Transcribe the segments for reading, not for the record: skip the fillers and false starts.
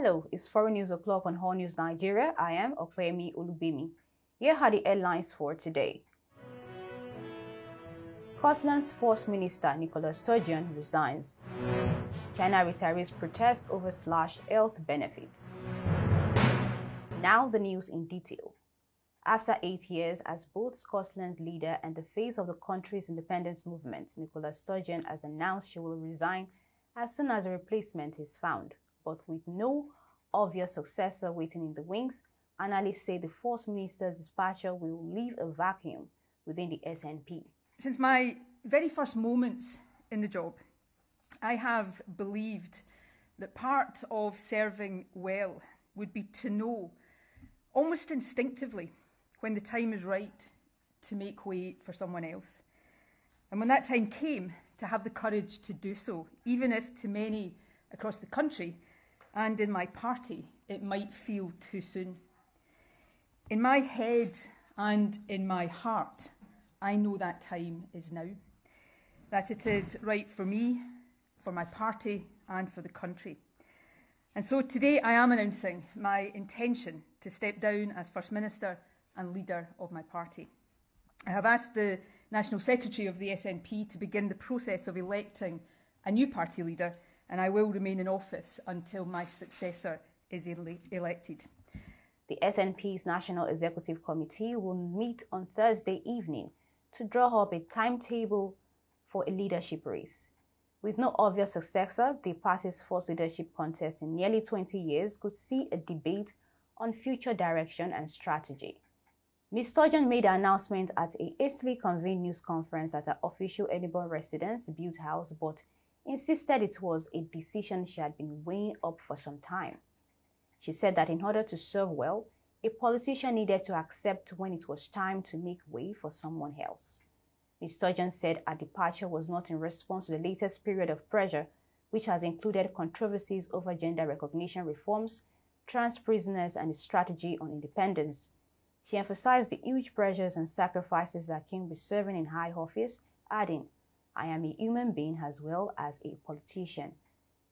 Hello, it's Foreign News O'Clock on Allnews Nigeria. I am Opeyemi Olubimi. Here are the headlines for today. Scotland's First Minister Nicola Sturgeon resigns. China retirees protest over slashed health benefits. Now the news in detail. After 8 years as both Scotland's leader and the face of the country's independence movement, Nicola Sturgeon has announced she will resign as soon as a replacement is found. But with no obvious successor waiting in the wings, analysts say the First Minister's departure will leave a vacuum within the SNP. Since my very first moments in the job, I have believed that part of serving well would be to know, almost instinctively, when the time is right to make way for someone else. And when that time came, to have the courage to do so, even if to many across the country and in my party it might feel too soon. In my head and in my heart, I know that time is now, that it is right for me, for my party and for the country. And so today I am announcing my intention to step down as First Minister and leader of my party. I have asked the National Secretary of the SNP to begin the process of electing a new party leader, and I will remain in office until my successor is elected. The SNP's National Executive Committee will meet on Thursday evening to draw up a timetable for a leadership race. With no obvious successor, the party's first leadership contest in nearly 20 years could see a debate on future direction and strategy. Ms. Sturgeon made the announcement at a hastily convened news conference at her official Edinburgh residence, Butte House, but insisted it was a decision she had been weighing up for some time. She said that in order to serve well, a politician needed to accept when it was time to make way for someone else. Ms. Sturgeon said her departure was not in response to the latest period of pressure, which has included controversies over gender recognition reforms, trans prisoners, and a strategy on independence. She emphasized the huge pressures and sacrifices that came with serving in high office, adding, "I am a human being as well as a politician."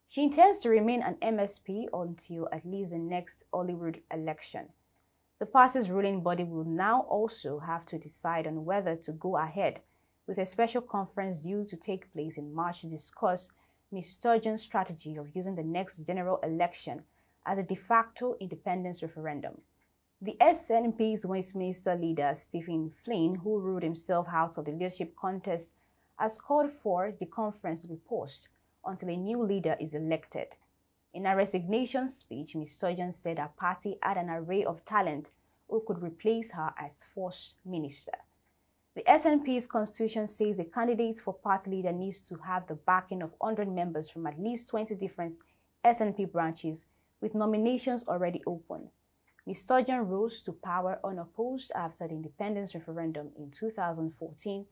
She intends to remain an MSP until at least the next Holyrood election. The party's ruling body will now also have to decide on whether to go ahead with a special conference due to take place in March to discuss Ms. Sturgeon's strategy of using the next general election as a de facto independence referendum. The SNP's Westminster leader, Stephen Flynn, who ruled himself out of the leadership contest, has called for the conference to be paused until a new leader is elected. In her resignation speech, Ms. Sturgeon said her party had an array of talent who could replace her as First Minister. The SNP's constitution says the candidate for party leader needs to have the backing of 100 members from at least 20 different SNP branches, with nominations already open. Ms. Sturgeon rose to power unopposed after the independence referendum in 2014,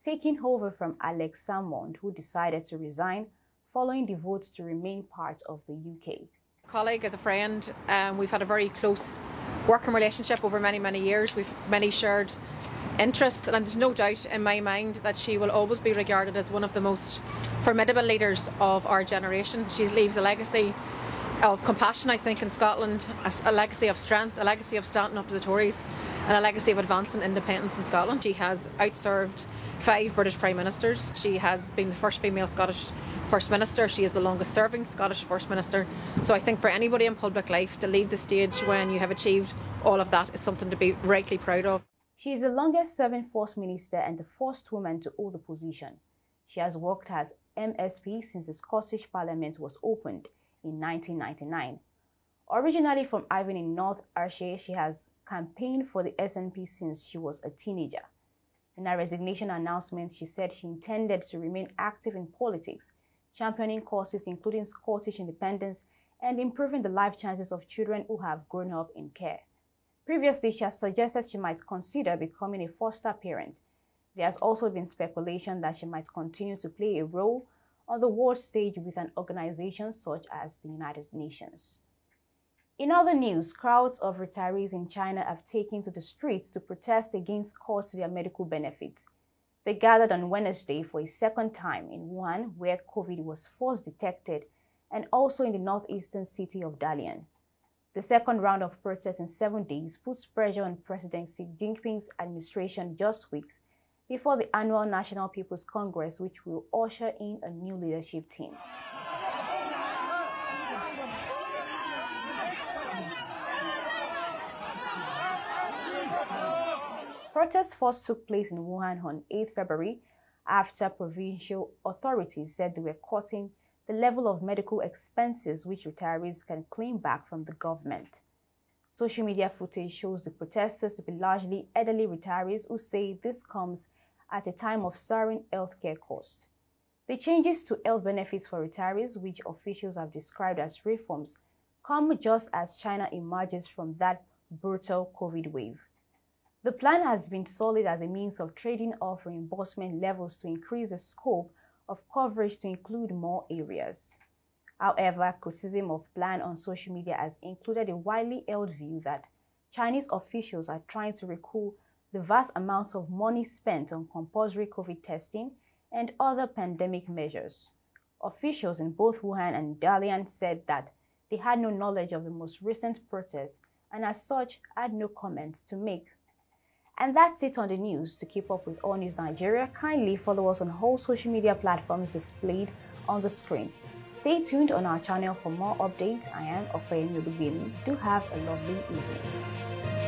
taking over from Alex Salmond, who decided to resign following the vote to remain part of the UK. Colleague, as a friend, we've had a very close working relationship over many years. We've many shared interests, and there's no doubt in my mind that she will always be regarded as one of the most formidable leaders of our generation. She leaves a legacy of compassion, I think, in Scotland, a legacy of strength, a legacy of standing up to the Tories, and a legacy of advancing independence in Scotland. She has outserved 5 British Prime Ministers. She has been the first female Scottish First Minister. She is the longest serving Scottish First Minister. So I think for anybody in public life to leave the stage when you have achieved all of that is something to be rightly proud of. She is the longest serving First Minister and the first woman to hold the position. She has worked as MSP since the Scottish Parliament was opened in 1999. Originally from Ivan in North Ayrshire, she has campaigned for the SNP since she was a teenager. In her resignation announcement, she said she intended to remain active in politics, championing causes including Scottish independence and improving the life chances of children who have grown up in care. Previously, she has suggested she might consider becoming a foster parent. There has also been speculation that she might continue to play a role on the world stage with an organization such as the United Nations. In other news, crowds of retirees in China have taken to the streets to protest against cuts to their medical benefits. They gathered on Wednesday for a second time in Wuhan, where COVID was first detected, and also in the northeastern city of Dalian. The second round of protests in 7 days puts pressure on President Xi Jinping's administration just weeks before the annual National People's Congress, which will usher in a new leadership team. Protests first took place in Wuhan on 8 February after provincial authorities said they were cutting the level of medical expenses which retirees can claim back from the government. Social media footage shows the protesters to be largely elderly retirees who say this comes at a time of soaring healthcare costs. The changes to health benefits for retirees, which officials have described as reforms, come just as China emerges from that brutal COVID wave. The plan has been solid as a means of trading off reimbursement levels to increase the scope of coverage to include more areas. However, criticism of plan on social media has included a widely held view that Chinese officials are trying to recoup the vast amounts of money spent on compulsory COVID testing and other pandemic measures. Officials in both Wuhan and Dalian said that they had no knowledge of the most recent protest and as such had no comments to make. And that's it on the news. To keep up with All News Nigeria, kindly follow us on all social media platforms displayed on the screen. Stay tuned on our channel for more updates. I am foreignnews. Do have a lovely evening.